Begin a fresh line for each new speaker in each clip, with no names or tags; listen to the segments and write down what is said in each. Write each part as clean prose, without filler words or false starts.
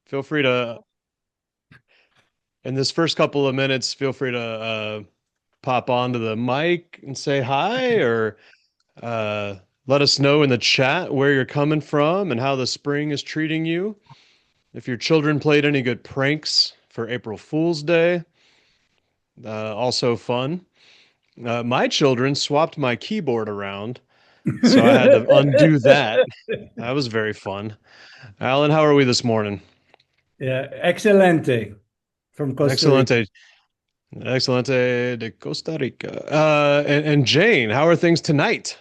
Feel free to, in this first couple of minutes, feel free to pop onto the mic and say hi or uh, let us know in the chat where you're coming from and how the spring is treating you. If your children played any good pranks for April Fool's Day, also fun. My children swapped my keyboard around, so I had to undo that. That was very fun. Alan, how are we this morning?
Yeah, excelente from Costa Rica.
Excelente. Excelente de Costa Rica. And Jane, how are things tonight?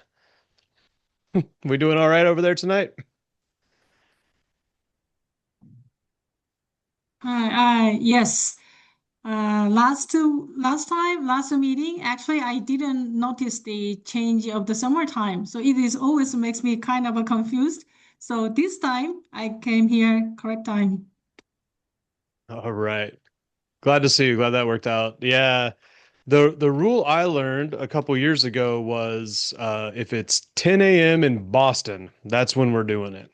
We doing all right over there tonight?
Yes. Last meeting, actually, I didn't notice the change of the summertime. So it is always makes me kind of confused. So this time I came here correct time.
All right. Glad to see you. Glad that worked out. Yeah. The rule I learned a couple years ago was if it's 10 a.m. in Boston, that's when we're doing it.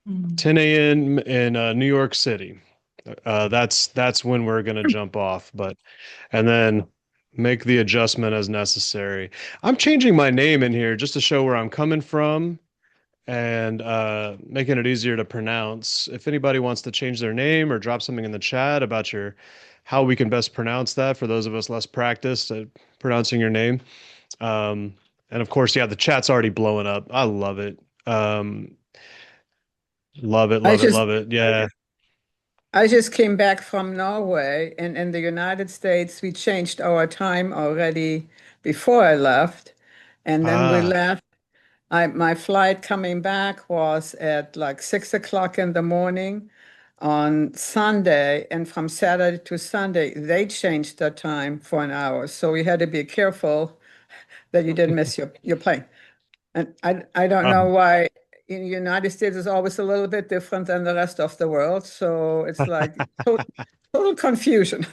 Mm.
10 a.m. in New York City. That's when we're gonna jump off, but and then make the adjustment as necessary. I'm changing my name in here just to show where I'm coming from and making it easier to pronounce. If anybody wants to change their name or drop something in the chat about your how we can best pronounce that for those of us less practiced at pronouncing your name. Um, and of course, yeah, the chat's already blowing up. I love it. Love it,
I
love it,
just
love it. Yeah.
I just came back from Norway, and in the United States, we changed our time already before I left, and then we
Ah.
left. My flight coming back was at like 6 o'clock in the morning on Sunday, and from Saturday to Sunday, they changed the time for an hour. So we had to be careful that you didn't miss your plane. And I don't know why in the United States is always a little bit different than the rest of the world. So it's like total confusion.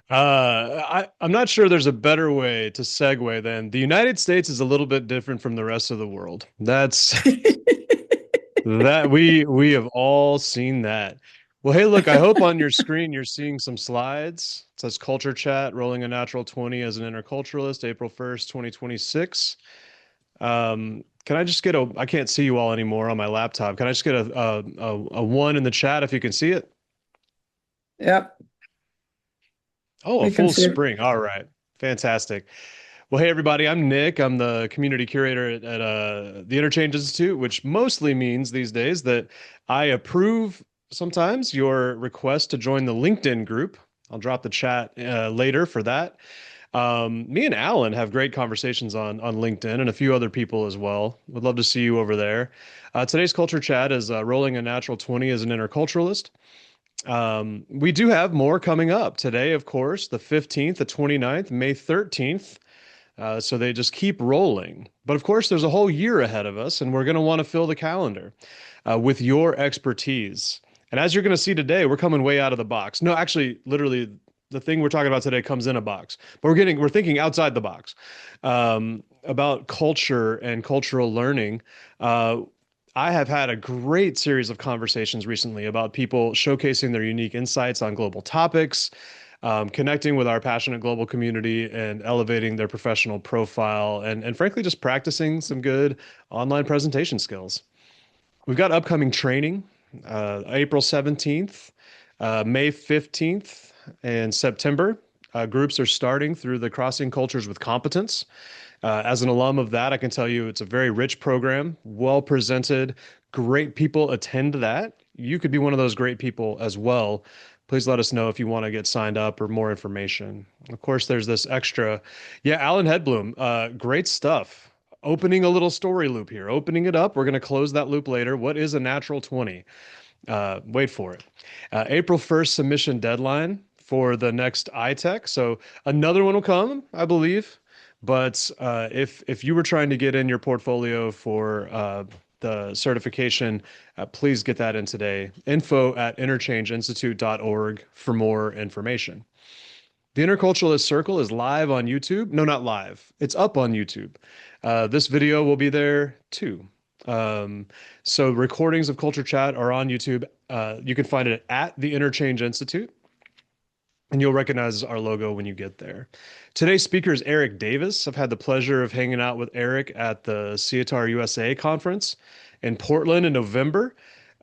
I'm not sure there's a better way to segue than the United States is a little bit different from the rest of the world. That's that we have all seen that. Well, hey, look, I hope on your screen you're seeing some slides. It says culture chat, rolling a natural 20 as an interculturalist, April 1st, 2026. Can I just get I can't see you all anymore on my laptop. Can I just get a one in the chat if you can see it?
Yep,
Oh, a
we can
full
see it.
spring. All right. Fantastic. Well, hey, everybody, I'm Nick. I'm the community curator at the Interchange Institute, which mostly means these days that I approve sometimes your request to join the LinkedIn group. I'll drop the chat later for that. Me and Alan have great conversations on LinkedIn and a few other people as well. Would love to see you over there. Today's culture chat is rolling a natural 20 as an interculturalist. We do have more coming up today, of course, the 15th, the 29th, May 13th. So they just keep rolling. But of course, there's a whole year ahead of us, and we're going to want to fill the calendar with your expertise. And as you're going to see today, we're coming way out of the box. No, actually, literally, the thing we're talking about today comes in a box, but we're thinking outside the box about culture and cultural learning. Uh, I have had a great series of conversations recently about people showcasing their unique insights on global topics, connecting with our passionate global community and elevating their professional profile and frankly just practicing some good online presentation skills. We've got upcoming training April 17th, May 15th, and September. Groups are starting through the Crossing Cultures with Competence. As an alum of that, I can tell you it's a very rich program, well presented, great people attend that. You could be one of those great people as well. Please let us know if you want to get signed up or more information. Of course, there's this extra. Yeah, Alan Hedblum, great stuff. Opening a little story loop here, opening it up. We're going to close that loop later. What is a natural 20? Wait for it. April 1st submission deadline for the next iTech. So another one will come, I believe. But if you were trying to get in your portfolio for the certification, please get that in today. info@interchangeinstitute.org for more information. The Interculturalist Circle is live on YouTube. No, not live. It's up on YouTube. This video will be there too. So recordings of Culture Chat are on YouTube. You can find it at the Interchange Institute, and you'll recognize our logo when you get there. Today's speaker is Eric Davis. I've had the pleasure of hanging out with Eric at the CTR USA conference in Portland in November.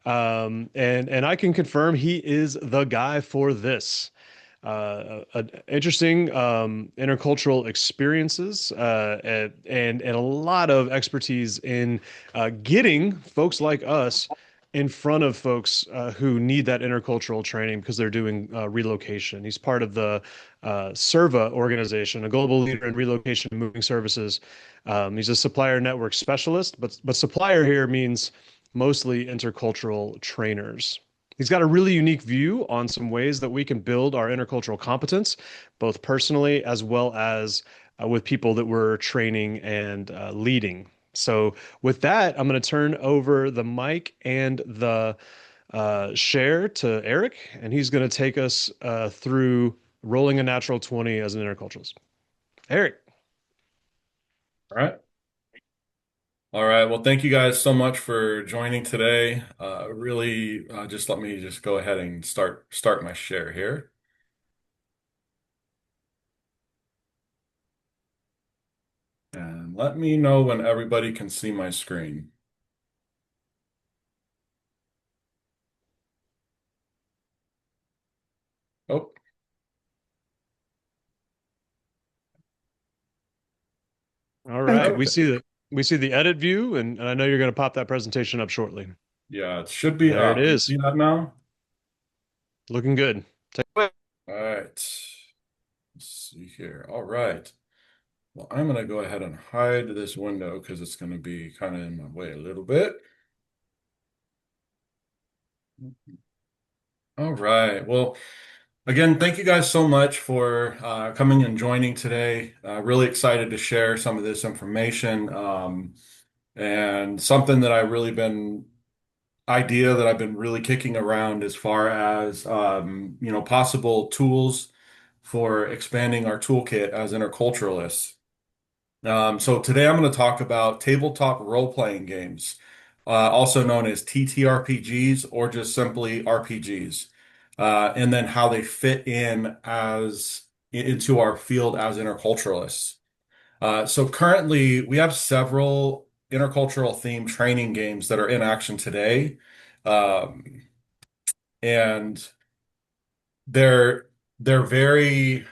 And I can confirm he is the guy for this. Interesting intercultural experiences and a lot of expertise in getting folks like us in front of folks who need that intercultural training because they're doing relocation. He's part of the SERVA organization, a global leader in relocation and moving services. He's a supplier network specialist, but supplier here means mostly intercultural trainers. He's got a really unique view on some ways that we can build our intercultural competence, both personally as well as with people that we're training and leading. So with that, I'm going to turn over the mic and the share to Eric, and he's going to take us through rolling a natural 20 as an interculturalist. Eric.
All right. All right. Well, thank you guys so much for joining today. Really, just let me just go ahead and start my share here. And let me know when everybody can see my screen. Oh,
All right. We see the edit view, and I know you're going to pop that presentation up shortly.
yeah, it should be
There
up.
it
You
is.
see that now?
Looking good. Take it away.
All right. Let's see here. All right. Well, I'm going to go ahead and hide this window because it's going to be kind of in my way a little bit. All right. Well, again, thank you guys so much for coming and joining today. Really excited to share some of this information and something that idea that I've been really kicking around as far as possible tools for expanding our toolkit as interculturalists. So today I'm going to talk about tabletop role-playing games, also known as TTRPGs or just simply RPGs, and then how they fit into our field as interculturalists. So currently we have several intercultural themed training games that are in action today. And they're very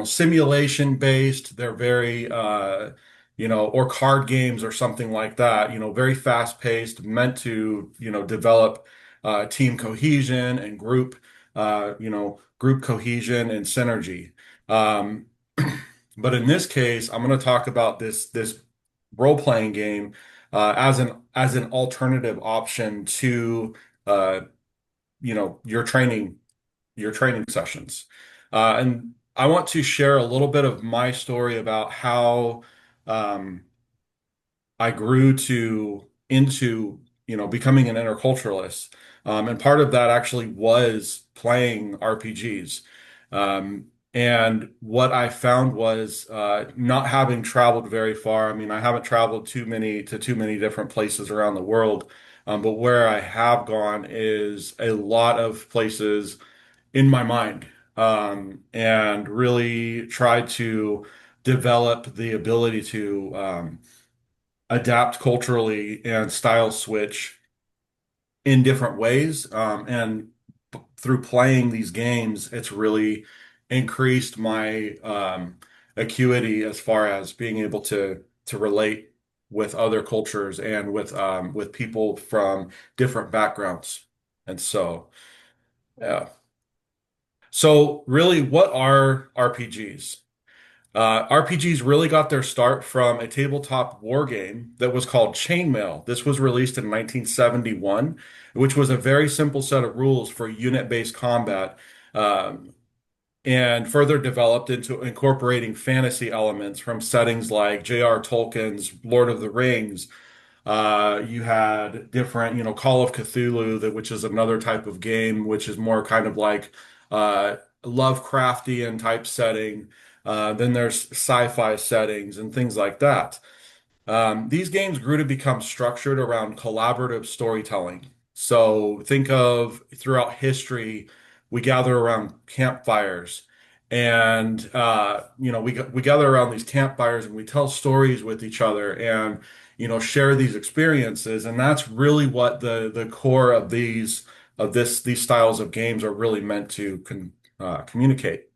simulation based. They're very or card games or something like that. Very fast paced, meant to develop team cohesion and group cohesion and synergy. Um, but in this case, I'm going to talk about this role playing game as an alternative option to your training sessions. And I want to share a little bit of my story about how I grew into becoming an interculturalist. And part of that actually was playing RPGs. And what I found was not having traveled very far. I mean, I haven't traveled too many different places around the world. But where I have gone is a lot of places in my mind, and really tried to develop the ability to adapt culturally and style switch in different ways. And through playing these games, it's really increased my acuity as far as being able to relate with other cultures and with people from different backgrounds. And so, yeah. So really, what are RPGs? RPGs really got their start from a tabletop war game that was called Chainmail. This was released in 1971, which was a very simple set of rules for unit-based combat, and further developed into incorporating fantasy elements from settings like J.R. Tolkien's Lord of the Rings. You had different, Call of Cthulhu, which is another type of game, which is more kind of like Lovecraftian type setting. Then there's sci-fi settings and things like that. These games grew to become structured around collaborative storytelling. So think of throughout history, we gather around campfires, and we gather around these campfires and we tell stories with each other, and share these experiences, and that's really what the core of these styles of games are really meant to communicate.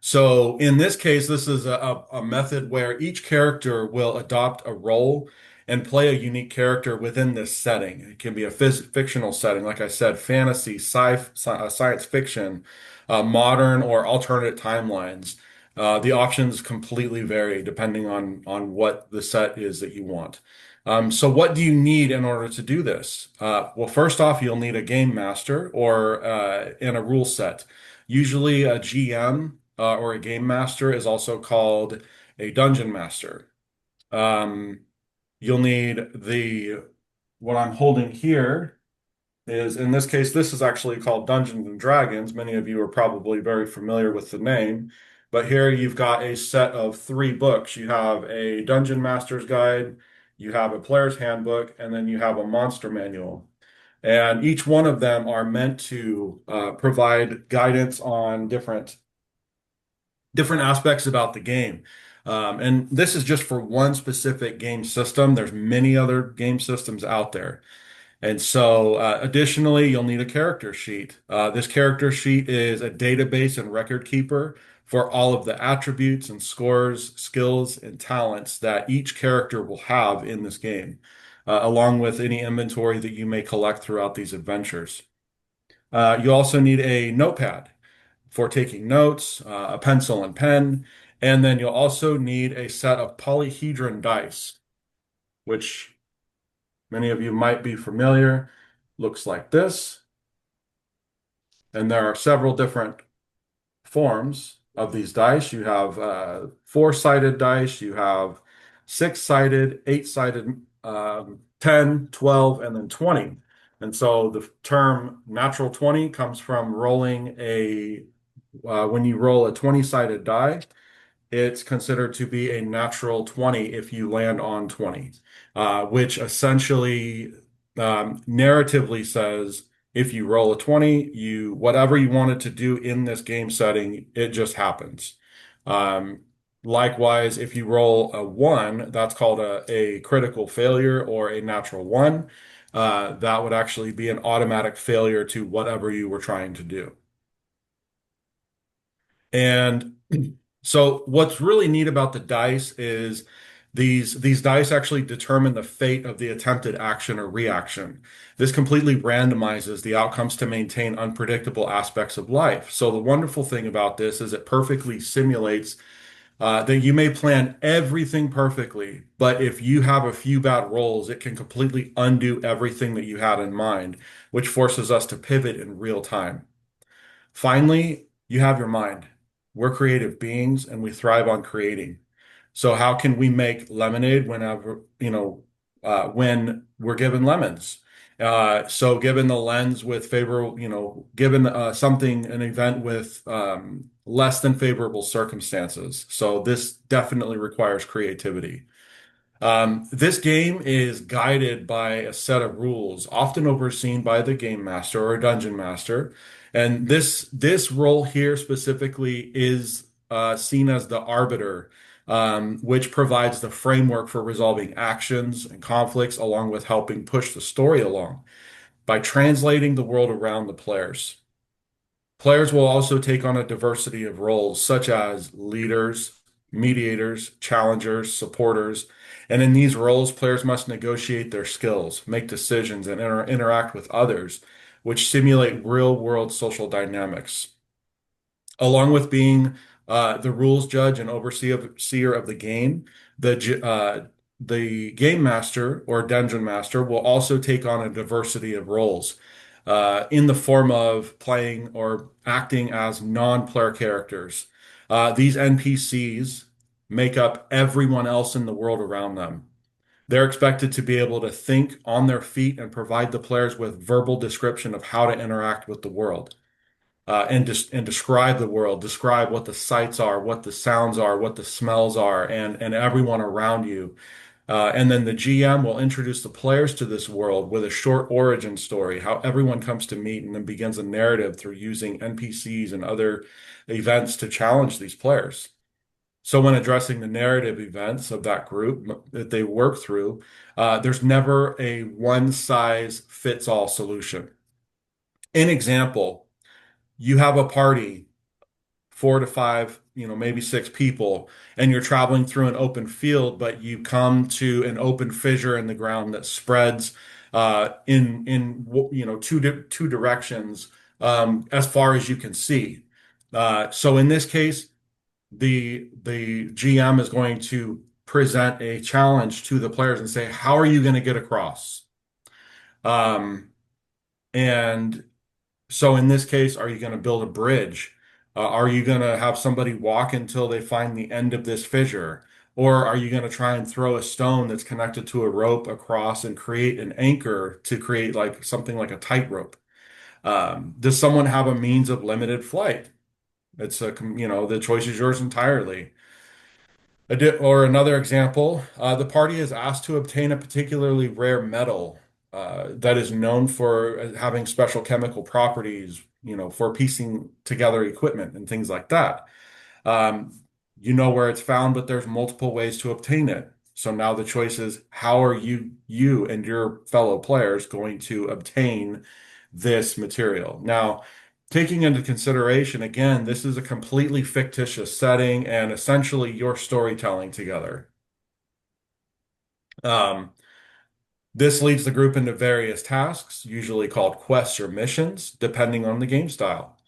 So in this case, this is a method where each character will adopt a role and play a unique character within this setting. It can be a fictional setting, like I said, fantasy, science fiction, modern or alternate timelines. The options completely vary depending on what the set is that you want. So what do you need in order to do this? Well, first off, you'll need a game master and a rule set. Usually a GM or a game master is also called a dungeon master. Um, you'll need what I'm holding here is, in this case, this is actually called Dungeons and Dragons. Many of you are probably very familiar with the name, but here you've got a set of 3 books. You have a Dungeon Master's Guide, you have a Player's Handbook, and then you have a Monster Manual. And each one of them are meant to provide guidance on different aspects about the game. And this is just for one specific game system. There's many other game systems out there. And so, additionally, you'll need a character sheet. This character sheet is a database and record keeper for all of the attributes and scores, skills, and talents that each character will have in this game, along with any inventory that you may collect throughout these adventures. You also need a notepad for taking notes, a pencil and pen, and then you'll also need a set of polyhedron dice, which many of you might be familiar. Looks like this. And there are several different forms of these dice. You have 4-sided dice, you have 6-sided, 8-sided, 10, 12, and then 20. And so the term natural 20 comes from when you roll a 20-sided die, it's considered to be a natural 20 if you land on 20, which essentially narratively says if you roll a 20, whatever you wanted to do in this game setting, it just happens. Likewise, if you roll a 1, that's called a critical failure or a natural 1. That would actually be an automatic failure to whatever you were trying to do. And so what's really neat about the dice is these dice actually determine the fate of the attempted action or reaction. This completely randomizes the outcomes to maintain unpredictable aspects of life. So the wonderful thing about this is it perfectly simulates that you may plan everything perfectly, but if you have a few bad rolls, it can completely undo everything that you had in mind, which forces us to pivot in real time. Finally, you have your mind. We're creative beings and we thrive on creating. So how can we make lemonade when we're given lemons? So given the lens with favorable, given an event with less than favorable circumstances. So this definitely requires creativity. This game is guided by a set of rules, often overseen by the game master or dungeon master. And this role here specifically is seen as the arbiter, which provides the framework for resolving actions and conflicts, along with helping push the story along by translating the world around the players. Players will also take on a diversity of roles, such as leaders, mediators, challengers, supporters. And in these roles, players must negotiate their skills, make decisions, and interact with others, which simulate real-world social dynamics. Along with being the rules judge and overseer of the game, the game master or dungeon master will also take on a diversity of roles in the form of playing or acting as non-player characters. These NPCs make up everyone else in the world around them. They're expected to be able to think on their feet and provide the players with verbal description of how to interact with the world. and describe the world, describe what the sights are, what the sounds are, what the smells are, and everyone around you. And then the GM will introduce the players to this world with a short origin story, how everyone comes to meet, and then begins a narrative through using NPCs and other events to challenge these players. So when addressing the narrative events of that group that they work through, there's never a one size fits all solution. An example, you have a party, 4 to 5, maybe 6 people, and you're traveling through an open field, but you come to an open fissure in the ground that spreads in two directions as far as you can see. So in this case, the GM is going to present a challenge to the players and say, how are you going to get across? Um, and so in this case, are you going to build a bridge? Are you going to have somebody walk until they find the end of this fissure? Or are you going to try and throw a stone that's connected to a rope across and create an anchor to create like something like a tightrope? Does someone have a means of limited flight? The choice is yours entirely. Or another example, the party is asked to obtain a particularly rare metal that is known for having special chemical properties, for piecing together equipment and things like that. Um, you know where it's found, but there's multiple ways to obtain it. So now the choice is how are you and your fellow players going to obtain this material? Now, taking into consideration, again, this is a completely fictitious setting and essentially your storytelling together. Um, this leads the group into various tasks, usually called quests or missions, depending on the game style.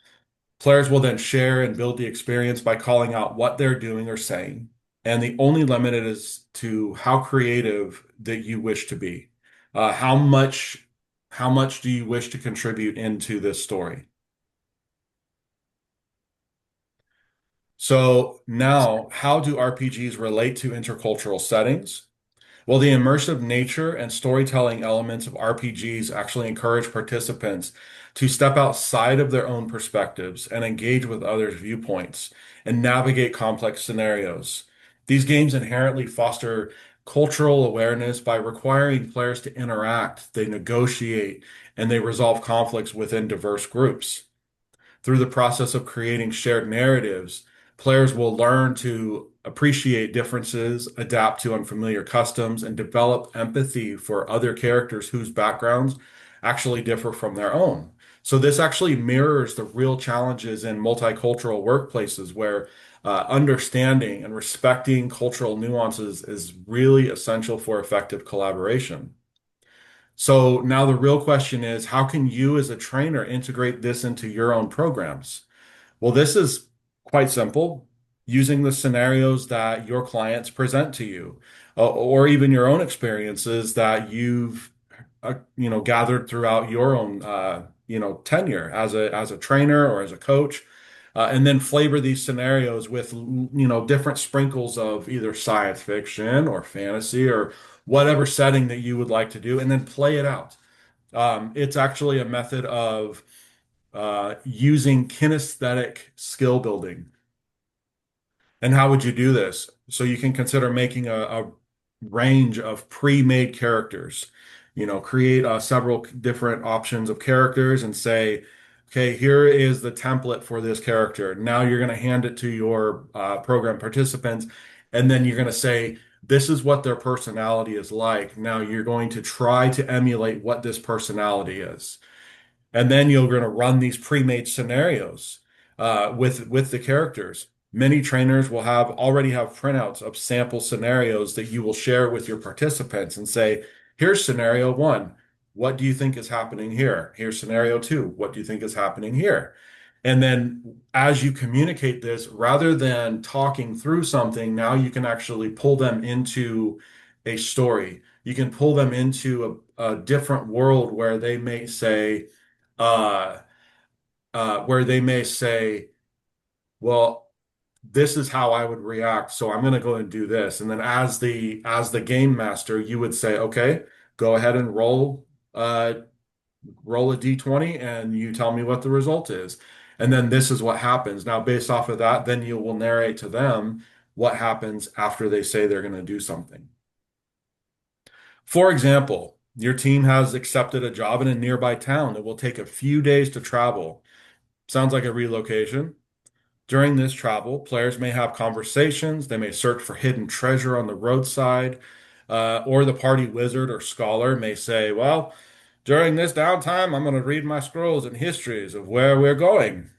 Players will then share and build the experience by calling out what they're doing or saying, and the only limit is to how creative that you wish to be. How much do you wish to contribute into this story? So now, how do RPGs relate to intercultural settings? Well, the immersive nature and storytelling elements of RPGs actually encourage participants to step outside of their own perspectives and engage with others' viewpoints and navigate complex scenarios. These games inherently foster cultural awareness by requiring players to interact, they negotiate, and they resolve conflicts within diverse groups. Through the process of creating shared narratives, players will learn to appreciate differences, adapt to unfamiliar customs, and develop empathy for other characters whose backgrounds actually differ from their own. So this actually mirrors the real challenges in multicultural workplaces where understanding and respecting cultural nuances is really essential for effective collaboration. So now the real question is, how can you as a trainer integrate this into your own programs? Well, this is quite simple, using the scenarios that your clients present to you, or even your own experiences that you've gathered throughout your own tenure as a trainer or as a coach, and then flavor these scenarios with different sprinkles of either science fiction or fantasy or whatever setting that you would like to do, and then play it out. It's actually a method of using kinesthetic skill building. And how would you do this? So you can consider making a range of pre-made characters. Create several different options of characters and say, okay, here is the template for this character. Now you're going to hand it to your program participants, and then you're going to say, this is what their personality is like. Now you're going to try to emulate what this personality is. And then you're going to run these pre-made scenarios with the characters. Many trainers will already have printouts of sample scenarios that you will share with your participants and say, here's scenario one. What do you think is happening here? Here's scenario two. What do you think is happening here? And then as you communicate this, rather than talking through something, now you can actually pull them into a story. You can pull them into a different world uh, where they may say, well, this is how I would react, so I'm going to go and do this. And then as the game master, you would say, okay, go ahead and roll a d20 and you tell me what the result is. And then this is what happens. Now, based off of that, then you will narrate to them what happens after they say they're going to do something. For example, your team has accepted a job in a nearby town that will take a few days to travel. Sounds like a relocation. During this travel, players may have conversations, they may search for hidden treasure on the roadside, or the party wizard or scholar may say, well, during this downtime, I'm going to read my scrolls and histories of where we're going.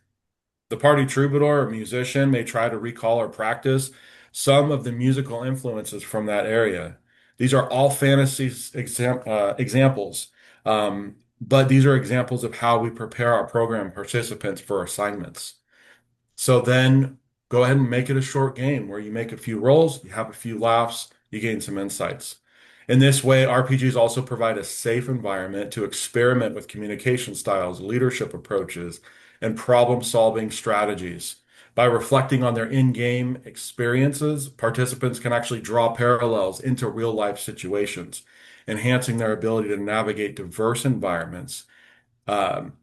The party troubadour or musician may try to recall or practice some of the musical influences from that area. These are all fantasy examples, but these are examples of how we prepare our program participants for assignments. So then go ahead and make it a short game where you make a few rolls, you have a few laughs, you gain some insights. In this way, RPGs also provide a safe environment to experiment with communication styles, leadership approaches, and problem-solving strategies. By reflecting on their in-game experiences, participants can actually draw parallels into real-life situations, enhancing their ability to navigate diverse environments um,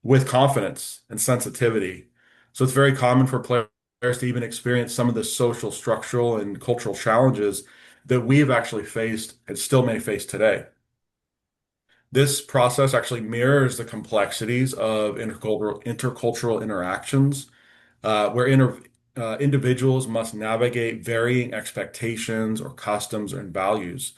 with confidence and sensitivity. So it's very common for players to even experience some of the social, structural, and cultural challenges that we've actually faced and still may face today. This process actually mirrors the complexities of intercultural interactions, where individuals must navigate varying expectations or customs and values.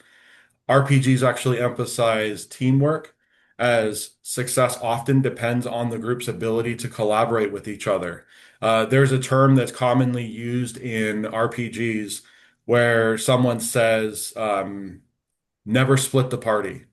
RPGs actually emphasize teamwork, as success often depends on the group's ability to collaborate with each other. There's a term that's commonly used in RPGs where someone says, never split the party.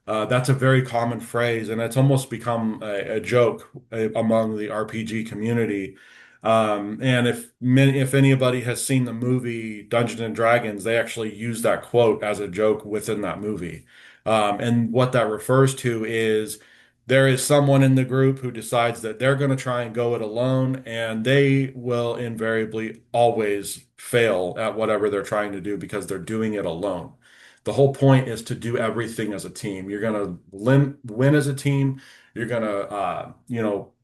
That's a very common phrase, and it's almost become a joke among the RPG community. And if anybody has seen the movie Dungeons and Dragons, they actually use that quote as a joke within that movie. And what that refers to is there is someone in the group who decides that they're going to try and go it alone, and they will invariably always fail at whatever they're trying to do because they're doing it alone. The whole point is to do everything as a team. You're going to win as a team. You're going to,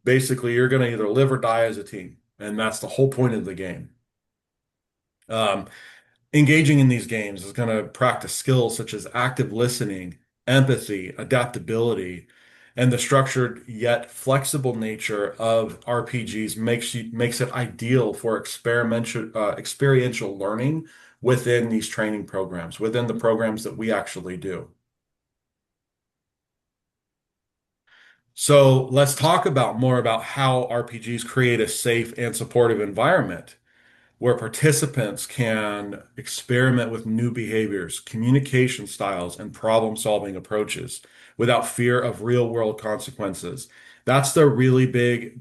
basically, you're going to either live or die as a team. And that's the whole point of the game. Um, Engaging in these games is going to practice skills such as active listening, empathy, adaptability, and the structured yet flexible nature of RPGs makes it ideal for experiential learning within these training programs, within the programs that we actually do. So let's talk more about how RPGs create a safe and supportive environment where participants can experiment with new behaviors, communication styles, and problem-solving approaches without fear of real-world consequences. That's the really big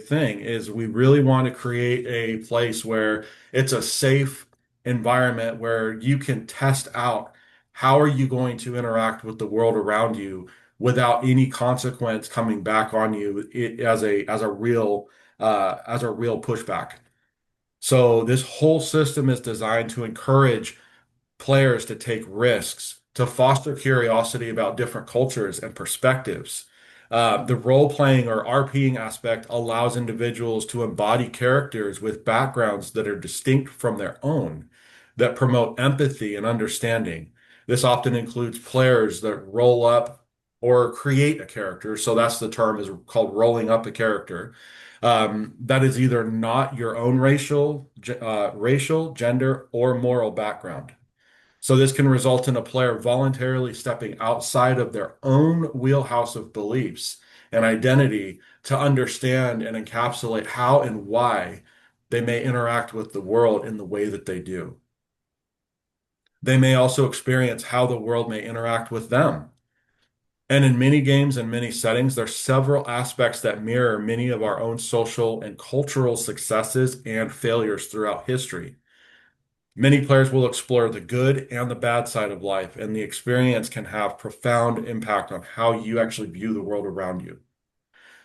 thing is we really want to create a place where it's a safe environment where you can test out how are you going to interact with the world around you without any consequence coming back on you as a real pushback. So this whole system is designed to encourage players to take risks, to foster curiosity about different cultures and perspectives. The role-playing or RPing aspect allows individuals to embody characters with backgrounds that are distinct from their own, that promote empathy and understanding. This often includes players that roll up or create a character. So that's the term is called rolling up a character that is either not your own racial, gender, or moral background. So this can result in a player voluntarily stepping outside of their own wheelhouse of beliefs and identity to understand and encapsulate how and why they may interact with the world in the way that they do. They may also experience how the world may interact with them. And in many games and many settings, there are several aspects that mirror many of our own social and cultural successes and failures throughout history. Many players will explore the good and the bad side of life, and the experience can have profound impact on how you actually view the world around you.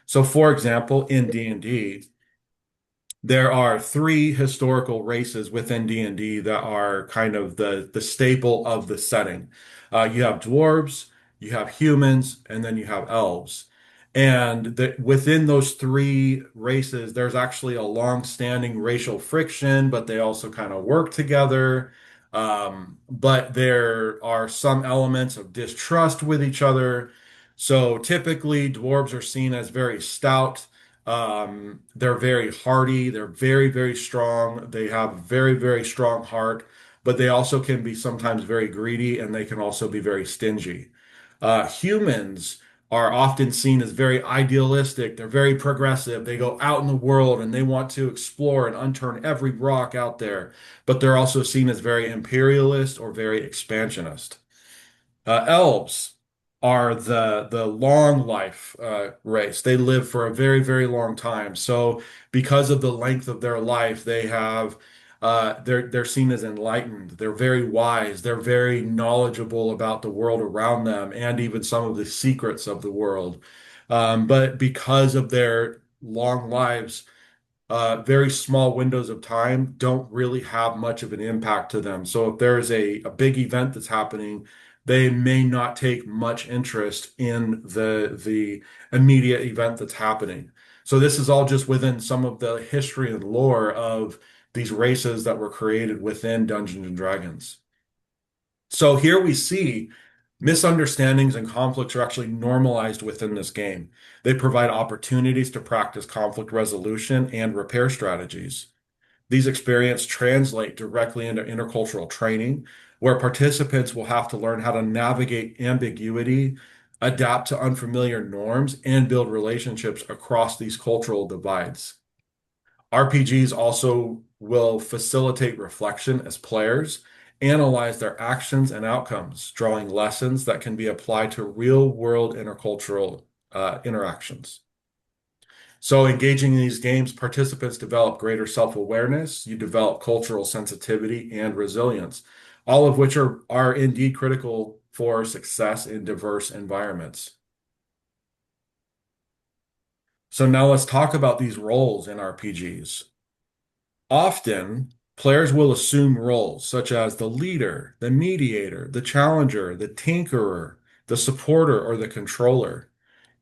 So, for example, in D&D, there are three historical races within D&D that are kind of the staple of the setting. You have dwarves, you have humans, and then you have elves. And within those three races, there's actually a long-standing racial friction, but they also kind of work together. But there are some elements of distrust with each other. So typically, dwarves are seen as very stout. They're very hardy. They're very, very strong. They have a very, very strong heart, but they also can be sometimes very greedy, and they can also be very stingy. Humans are often seen as very idealistic. They're very progressive. They go out in the world and they want to explore and unturn every rock out there, but they're also seen as very imperialist or very expansionist. Elves are the long life race. They live for a very, very long time. So because of the length of their life, they're seen as enlightened. They're very wise. They're very knowledgeable about the world around them and even some of the secrets of the world. But because of their long lives, very small windows of time don't really have much of an impact to them. So if there's a big event that's happening, they may not take much interest in the immediate event that's happening. So this is all just within some of the history and lore of these races that were created within Dungeons and Dragons. So here we see misunderstandings and conflicts are actually normalized within this game. They provide opportunities to practice conflict resolution and repair strategies. These experiences translate directly into intercultural training, where participants will have to learn how to navigate ambiguity, adapt to unfamiliar norms, and build relationships across these cultural divides. RPGs also will facilitate reflection as players analyze their actions and outcomes, drawing lessons that can be applied to real-world intercultural interactions. So engaging in these games, participants develop greater self-awareness, you develop cultural sensitivity and resilience, all of which are indeed critical for success in diverse environments. So now let's talk about these roles in RPGs. Often, players will assume roles such as the leader, the mediator, the challenger, the tinkerer, the supporter, or the controller,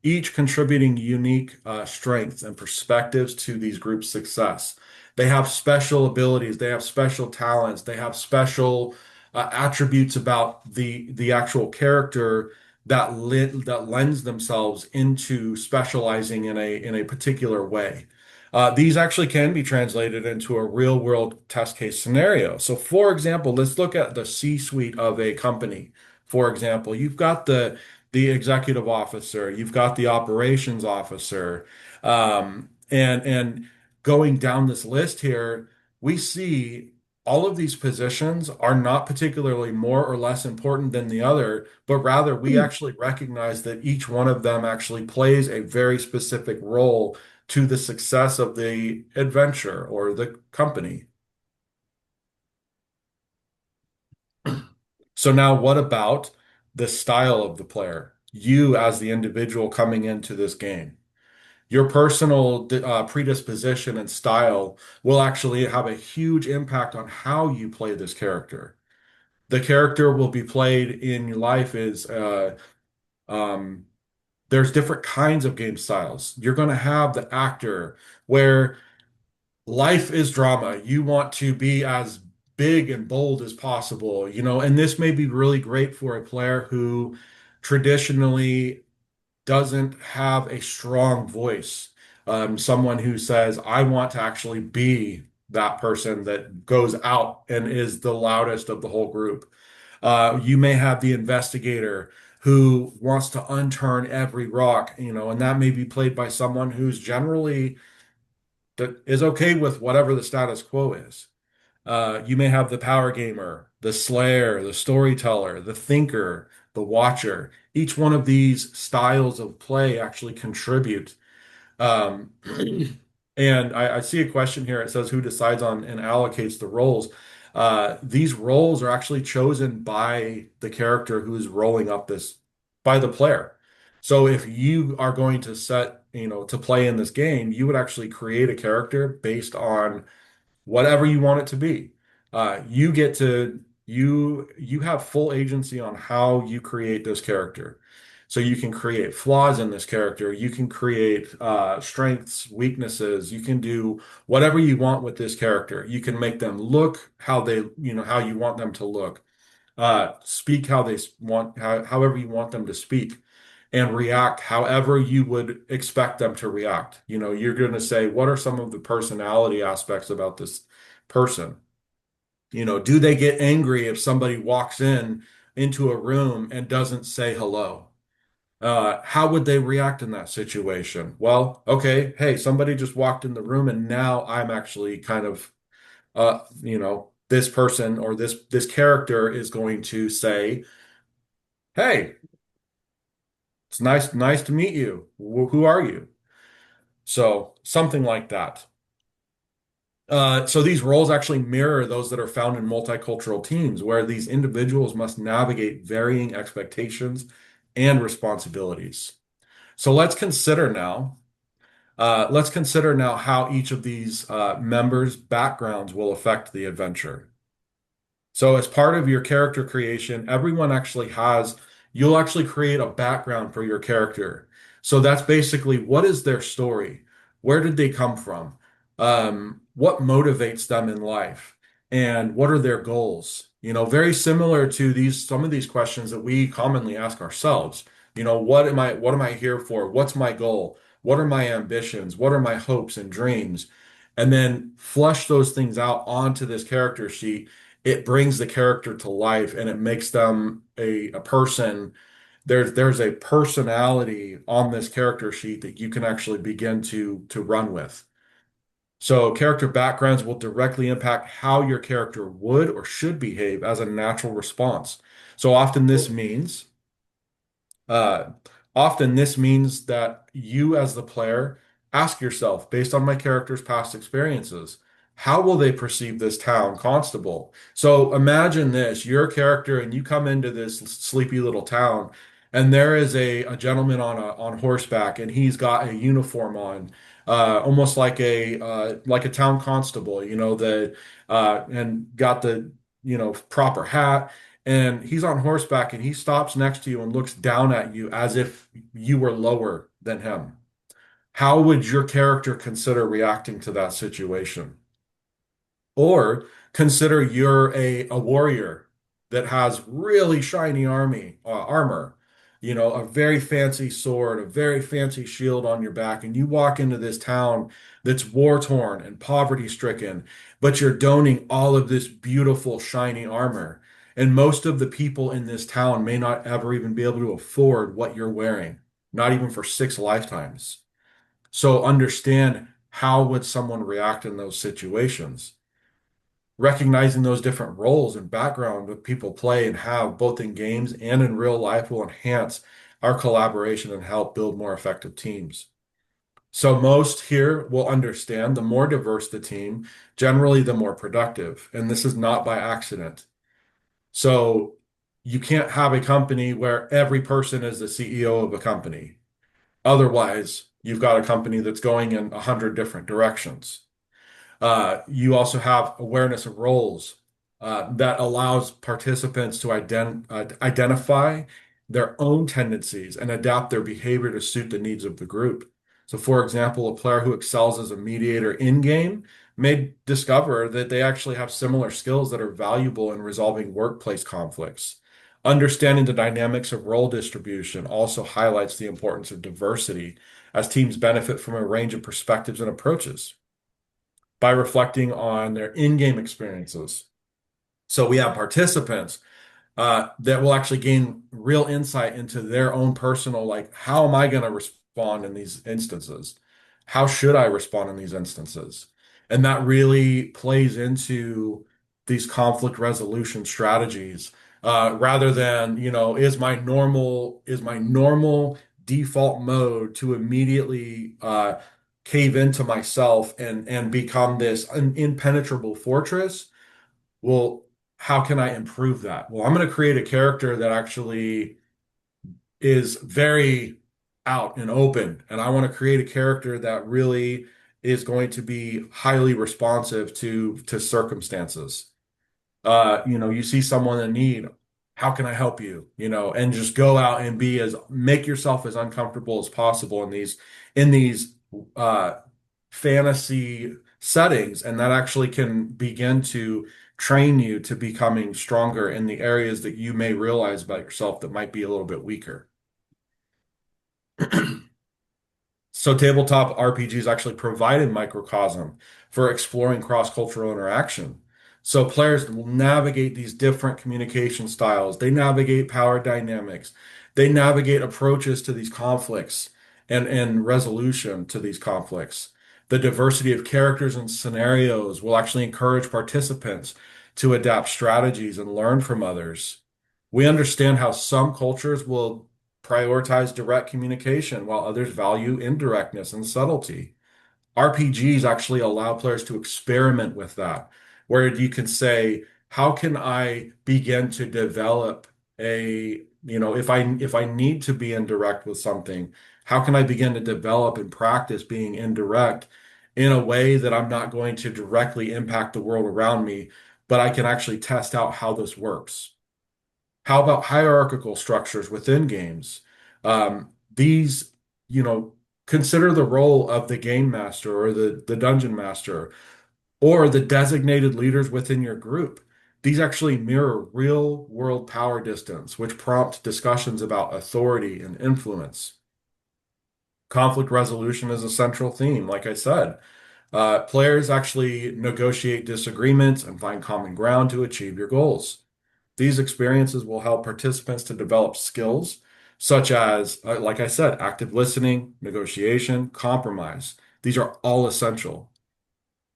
each contributing unique strengths and perspectives to these groups' success. They have special abilities, they have special talents, they have special attributes about the actual character that lends themselves into specializing in a particular way. These actually can be translated into a real world test case scenario. So, for example, let's look at the C-suite of a company. For example, you've got the executive officer, you've got the operations officer, and going down this list here, we see all of these positions are not particularly more or less important than the other, but rather we actually recognize that each one of them actually plays a very specific role to the success of the adventure or the company. So now what about the style of the player? You as the individual coming into this game. Your personal predisposition and style will actually have a huge impact on how you play this character. The character will be played in your life is um, there's different kinds of game styles. You're going to have the actor where life is drama. You want to be as big and bold as possible, and this may be really great for a player who traditionally doesn't have a strong voice. Someone who says, I want to actually be that person that goes out and is the loudest of the whole group. You may have the investigator who wants to unturn every rock, and that may be played by someone who's generally that is okay with whatever the status quo is. You may have the power gamer, the slayer, the storyteller, the thinker, the watcher. Each one of these styles of play actually contribute. Um, and I see a question here. It says, who decides on and allocates the roles? These roles are actually chosen by the character who is rolling up this, by the player. So if you are going to to play in this game, you would actually create a character based on whatever you want it to be. You get to you have full agency on how you create this character. So you can create flaws in this character. You can create strengths, weaknesses. You can do whatever you want with this character. You can make them look how how you want them to look, speak how they want, however you want them to speak, and react however you would expect them to react. You're going to say, what are some of the personality aspects about this person? Do they get angry if somebody walks into a room and doesn't say hello? How would they react in that situation? Well, okay, hey, somebody just walked in the room and now I'm actually kind of, this person or this character is going to say, hey, it's nice to meet you. Who are you? So something like that. So these roles actually mirror those that are found in multicultural teams, where these individuals must navigate varying expectations and responsibilities. So let's consider now how each of these members' backgrounds will affect the adventure. So as part of your character creation, you'll actually create a background for your character. So that's basically, what is their story? Where did they come from? What motivates them in life? And what are their goals? Very similar to some of these questions that we commonly ask ourselves. What am I here for? What's my goal? What are my ambitions? What are my hopes and dreams? And then flush those things out onto this character sheet. It brings the character to life and it makes them a person. There's a personality on this character sheet that you can actually begin to run with. So character backgrounds will directly impact how your character would or should behave as a natural response. So uh, often this means that you as the player ask yourself, based on my character's past experiences, how will they perceive this town constable? So imagine this, your character, and you come into this sleepy little town, and there is a gentleman on horseback, and he's got a uniform on, almost like a town constable, and got the proper hat, and he's on horseback and he stops next to you and looks down at you as if you were lower than him. How would your character consider reacting to that situation? Or consider you're a warrior that has really shiny armor, a very fancy sword, a very fancy shield on your back, and you walk into this town that's war-torn and poverty-stricken, but you're donning all of this beautiful shiny armor. And most of the people in this town may not ever even be able to afford what you're wearing, not even for 6 lifetimes. So understand, how would someone react in those situations? Recognizing those different roles and background that people play and have both in games and in real life will enhance our collaboration and help build more effective teams. So most here will understand, the more diverse the team, generally the more productive. And this is not by accident. So you can't have a company where every person is the CEO of a company. Otherwise, you've got a company that's going in 100 different directions. You also have awareness of roles that allows participants to identify their own tendencies and adapt their behavior to suit the needs of the group. So, for example, a player who excels as a mediator in-game may discover that they actually have similar skills that are valuable in resolving workplace conflicts. Understanding the dynamics of role distribution also highlights the importance of diversity, as teams benefit from a range of perspectives and approaches by reflecting on their in-game experiences. So we have participants that will actually gain real insight into their own personal, like, how am I going to respond in these instances? How should I respond in these instances? And that really plays into these conflict resolution strategies, rather than, is my normal default mode to immediately cave into myself and become this impenetrable fortress. Well, how can I improve that? Well, I'm going to create a character that actually is very out and open, and I want to create a character that really is going to be highly responsive to circumstances. You see someone in need. how can I help you? And just go out and make yourself as uncomfortable as possible in these uh, fantasy settings, and that actually can begin to train you to becoming stronger in the areas that you may realize about yourself that might be a little bit weaker. So tabletop RPGs actually provide a microcosm for exploring cross-cultural interaction. So players will navigate these different communication styles. They navigate power dynamics. They navigate approaches to these conflicts and resolution to these conflicts. The diversity of characters and scenarios will actually encourage participants to adapt strategies and learn from others. We understand how some cultures will prioritize direct communication while others value indirectness and subtlety. RPGs actually allow players to experiment with that, where you can say, how can I begin to develop if I need to be indirect with something, how can I begin to develop and practice being indirect in a way that I'm not going to directly impact the world around me, but I can actually test out how this works. How about hierarchical structures within games? These, consider the role of the game master or the dungeon master or the designated leaders within your group. These actually mirror real world power distance, which prompt discussions about authority and influence. Conflict resolution is a central theme, like I said. Players actually negotiate disagreements and find common ground to achieve your goals. These experiences will help participants to develop skills such as, like I said, active listening, negotiation, compromise. These are all essential.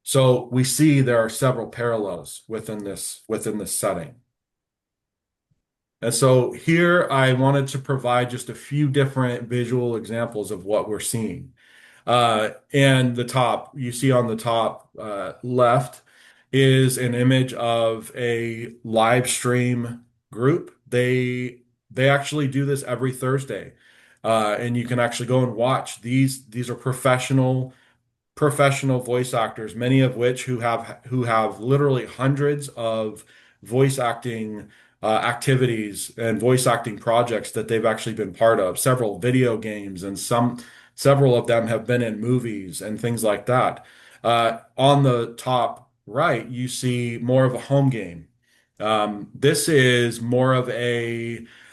So we see there are several parallels within this setting. And so here I wanted to provide just a few different visual examples of what we're seeing. And you see on the top left is an image of a live stream group. They actually do this every Thursday, and you can actually go and watch these. These are professional voice actors, many of which who have literally hundreds of voice acting activities and voice acting projects that they've actually been part of, several video games, and several of them have been in movies and things like that. On the top right, you see more of a home game. This is more of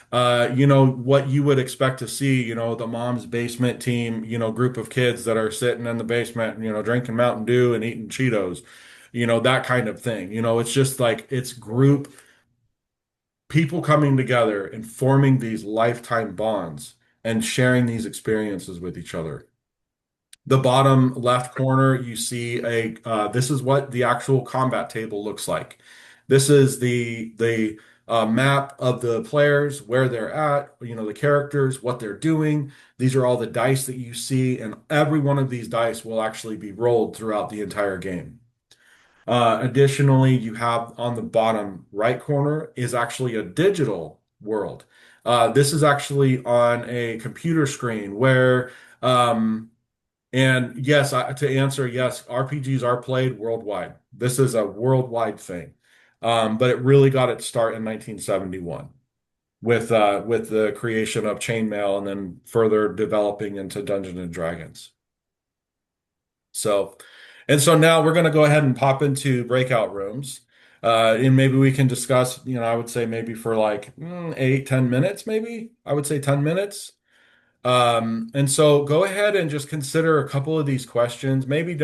what you would expect to see, the mom's basement team, group of kids that are sitting in the basement, drinking Mountain Dew and eating Cheetos, that kind of thing. It's just like it's group people coming together and forming these lifetime bonds and sharing these experiences with each other. The bottom left corner, you see this is what the actual combat table looks like. This is the map of the players, where they're at, the characters, what they're doing. These are all the dice that you see, and every one of these dice will actually be rolled throughout the entire game. Additionally, you have on the bottom right corner is actually a digital world. This is actually on a computer screen where and yes, to answer, yes, RPGs are played worldwide. This is a worldwide thing. But it really got its start in 1971 with the creation of chainmail and then further developing into Dungeons and Dragons. So now we're going to go ahead and pop into breakout rooms. And maybe we can discuss, I would say maybe for like 8-10 minutes, maybe. I would say 10 minutes. And so go ahead and just consider a couple of these questions. Maybe you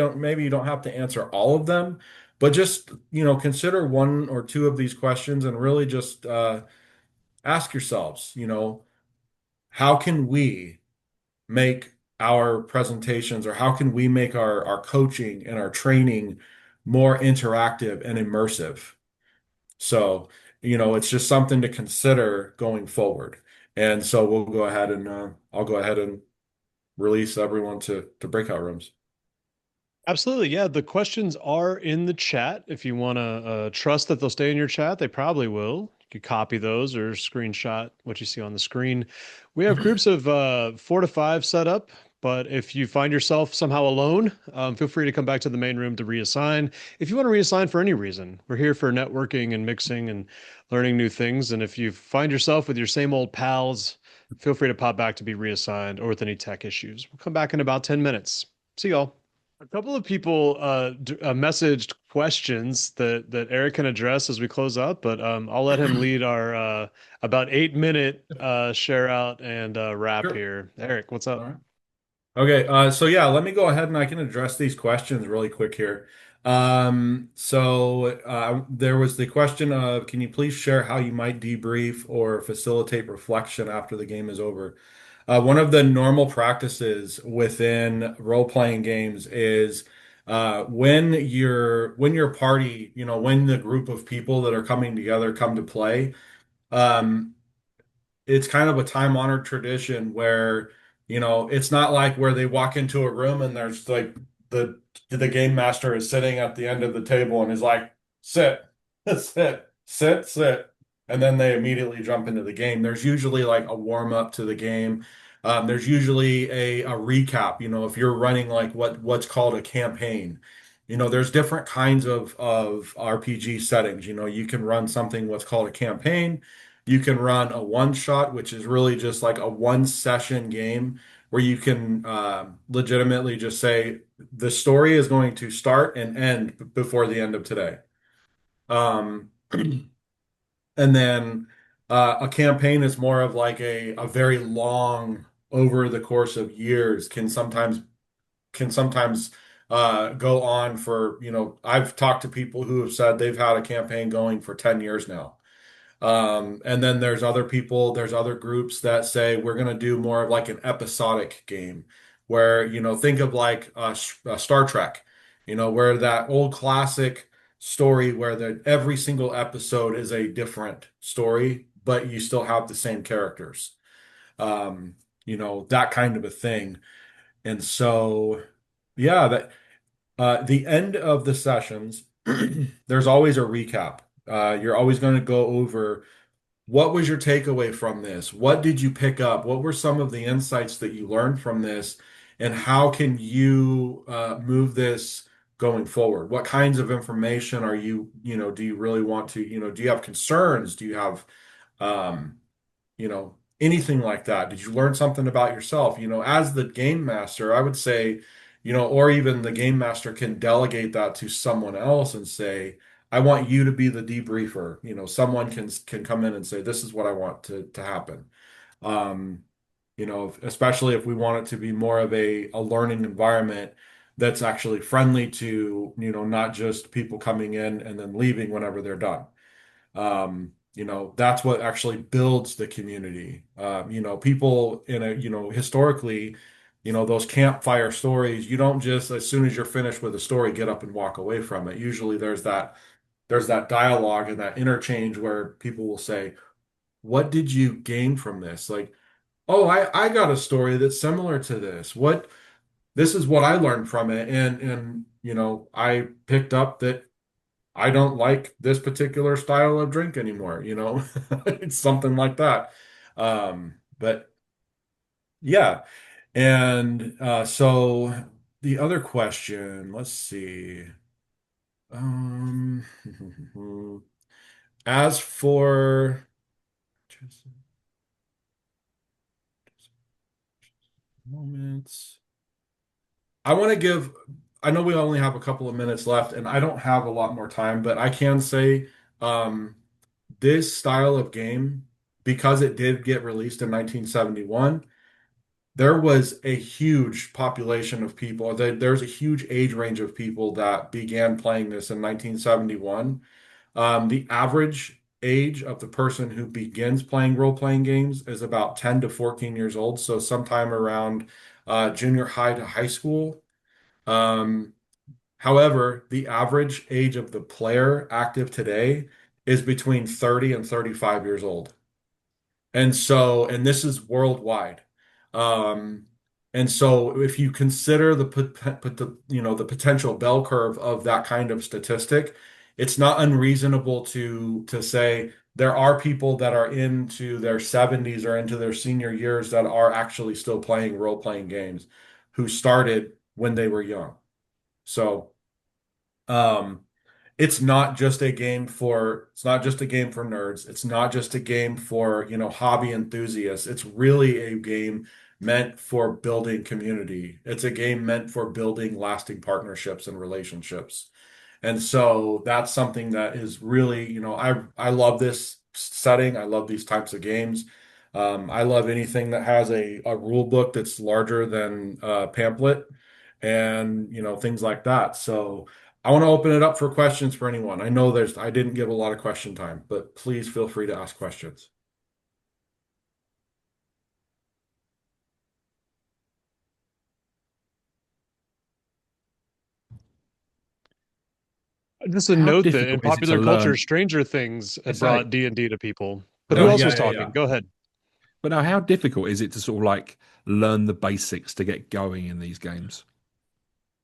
don't have to answer all of them, but just, consider one or two of these questions and really just ask yourselves, how can we make our presentations, or how can we make our coaching and our training more interactive and immersive? So, it's just something to consider going forward. And so we'll go ahead and I'll go ahead and release everyone to breakout rooms.
Absolutely. Yeah. The questions are in the chat. If you want to trust that they'll stay in your chat, they probably will. You could copy those or screenshot what you see on the screen. We have groups of 4 to 5 set up But if you find yourself somehow alone, feel free to come back to the main room to reassign. If you want to reassign for any reason, we're here for networking and mixing and learning new things. And if you find yourself with your same old pals, feel free to pop back to be reassigned or with any tech issues. We'll come back in about 10 minutes. See y'all. A couple of people messaged questions that Eric can address as we close out, but I'll let him lead our about 8 minute share out and wrap
Sure.
here. Eric, what's up?
All right. Okay, so yeah, let me go ahead and I can address these questions really quick here. There was the question of, can you please share how you might debrief or facilitate reflection after the game is over? One of the normal practices within role-playing games is when your party, when the group of people that are coming together come to play, um, it's kind of a time-honored tradition where, it's not like where they walk into a room and there's like the game master is sitting at the end of the table and is like, sit, sit, and then they immediately jump into the game. There's usually like a warm-up to the game. There's usually a recap, if you're running like what's called a campaign. There's different kinds of RPG settings. You can run something what's called a campaign. You can run a one shot, which is really just like a one session game where you can legitimately just say the story is going to start and end before the end of today. Um, and then a campaign is more of like a very long, over the course of years, can sometimes go on for, I've talked to people who have said they've had a campaign going for 10 years now. And then there's other groups that say we're going to do more of like an episodic game where, think of like Star Trek, where that old classic story where every single episode is a different story, but you still have the same characters. That kind of a thing. And so, yeah, the end of the sessions, there's always a recap. You're always going to go over what was your takeaway from this? What did you pick up? What were some of the insights that you learned from this? And how can you move this going forward? What kinds of information do you really want to, do you have concerns? Do you have, um, anything like that? Did you learn something about yourself? As the game master, I would say, or even the game master can delegate that to someone else and say, I want you to be the debriefer. Someone can come in and say, this is what I want to happen. Um, Especially if we want it to be more of a learning environment that's actually friendly to, not just people coming in and then leaving whenever they're done. That's what actually builds the community. People historically, those campfire stories, you don't just, as soon as you're finished with a story, get up and walk away from it. Usually there's that dialogue and that interchange where people will say, what did you gain from this? Like, oh, I got a story that's similar to this is what I learned from it. And I picked up that I don't like this particular style of drink anymore, it's something like that. But yeah. And so the other question, let's see. Um, as for moments, I know we only have a couple of minutes left and I don't have a lot more time, but I can say um, this style of game, because it did get released in 1971, there was a huge population of people. There's a huge age range of people that began playing this in 1971. The average age of the person who begins playing role-playing games is about 10 to 14 years old, so sometime around junior high to high school. Um, However, the average age of the player active today is between 30 and 35 years old. And this is worldwide. Um, and so if you consider the potential bell curve of that kind of statistic, it's not unreasonable to say there are people that are into their 70s or into their senior years that are actually still playing role-playing games who started when they were young. So, um, it's not just a game for nerds. It's not just a game for, hobby enthusiasts. It's really a game meant for building community. It's a game meant for building lasting partnerships and relationships. And so that's something that is really, I love this setting. I love these types of games. I love anything that has a rule book that's larger than a pamphlet and, things like that. So I want to open it up for questions for anyone. I know I didn't give a lot of question time, but please feel free to ask questions.
Just a
How
note that in
difficult is it to
popular culture,
learn?
Stranger Things had
Say,
brought D&D to people. But
Oh,
who else
yeah,
was
yeah, yeah.
talking? Go ahead.
but now how difficult is it to sort of like learn the basics to get going in these games?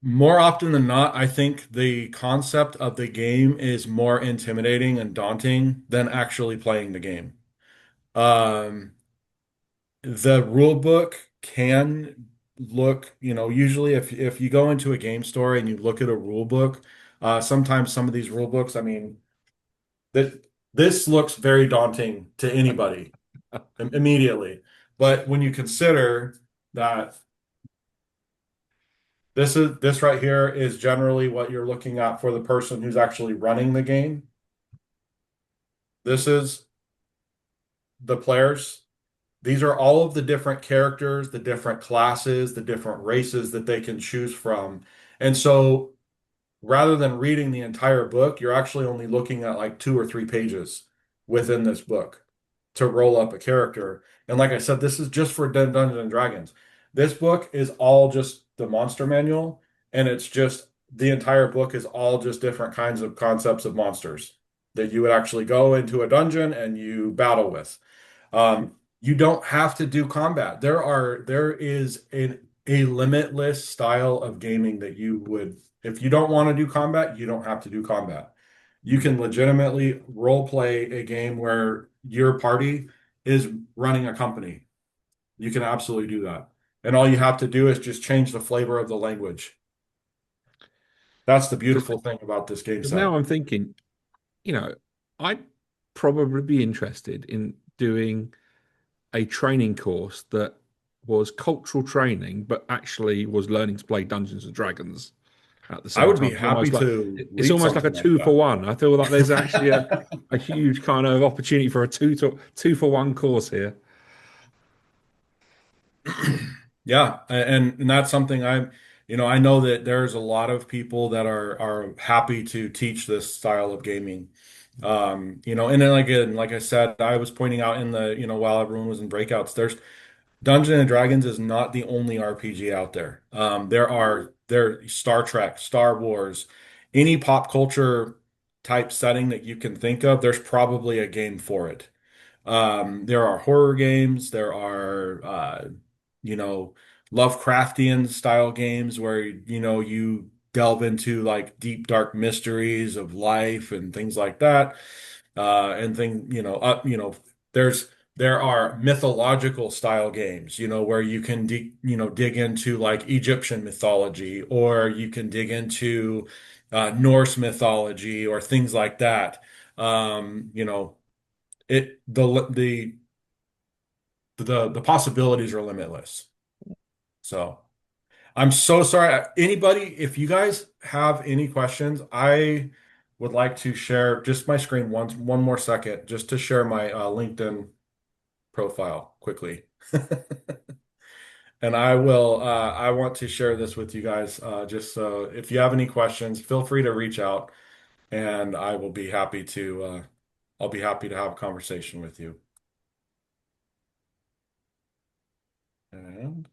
More often than not, I think the concept of the game is more intimidating and daunting than actually playing the game. Um, the rule book can look, usually if you go into a game store and you look at a rule book, sometimes some of these rule books, I mean, that this looks very daunting to anybody immediately. But when you consider that this right here is generally what you're looking at for the person who's actually running the game. This is the players. These are all of the different characters, the different classes, the different races that they can choose from. And so rather than reading the entire book, you're actually only looking at like 2 or 3 pages within this book to roll up a character. And like I said, this is just for Dungeons and Dragons. This book is all just the monster manual, and it's just the entire book is all just different kinds of concepts of monsters that you would actually go into a dungeon and you battle with. You don't have to do combat. There is a limitless style of gaming that you would, if you don't want to do combat, you don't have to do combat. You can legitimately role play a game where your party is running a company. You can absolutely do that. And all you have to do is just change the flavor of the language. That's the beautiful thing about this game
Because
set.
now I'm thinking, I'd probably be interested in doing a training course that was cultural training, but actually was learning to play Dungeons and Dragons at the
I
same
would be
time.
happy to
It's
lead
almost like a
something like
two
that.
for one. I feel like there's actually a huge kind of opportunity for a two for one course here.
Yeah, and that's something I know that there's a lot of people that are happy to teach this style of gaming. And then again, like I said, I was pointing out in the, while everyone was in breakouts, there's Dungeons and Dragons is not the only RPG out there. There Star Trek, Star Wars, any pop culture type setting that you can think of, there's probably a game for it. There are horror games, there are you know, Lovecraftian style games where you delve into like deep dark mysteries of life and things like that. And thing, there's there are mythological style games, where you can dig into like Egyptian mythology, or you can dig into Norse mythology or things like that. It the possibilities are limitless. So I'm so sorry. Anybody, if you guys have any questions, I would like to share just my screen one more second, just to share my LinkedIn profile quickly. And I want to share this with you guys, just so if you have any questions, feel free to reach out and I'll be happy to have a conversation with you. And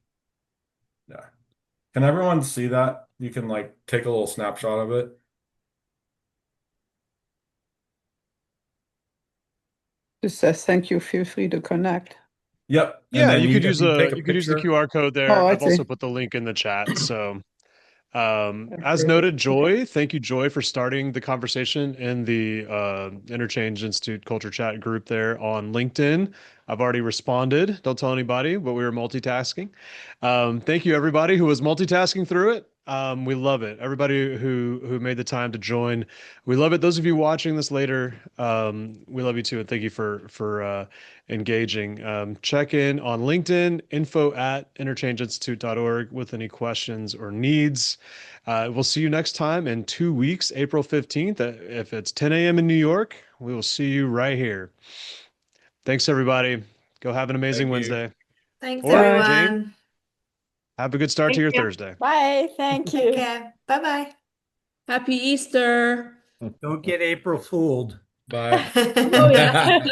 yeah. Can everyone see that? You can like take a little snapshot of it.
Just says thank you. Feel free to connect.
Yep. And
Yeah,
then
you could
if
use
you take a
you could use the
picture.
QR code there.
Oh, I
I've also
see.
put the link in the chat. So As noted, Joy, thank you, Joy, for starting the conversation in the Interchange Institute Culture Chat group there on LinkedIn. I've already responded. Don't tell anybody, but we were multitasking. Thank you, everybody who was multitasking through it. We love it. Everybody who made the time to join, we love it. Those of you watching this later, we love you too, and thank you for engaging. Check in on LinkedIn, info@interchangeinstitute.org with any questions or needs. We'll see you next time in 2 weeks, April 15th. If it's 10 a.m. in New York, we will see you right here. Thanks, everybody. Go have an amazing Wednesday.
Thanks,
Or,
everyone.
Jane, have a good start to your Thursday.
Bye. Thank you.
Okay. Bye-bye.
Happy Easter.
Don't get April fooled.
Bye.
Oh, yeah.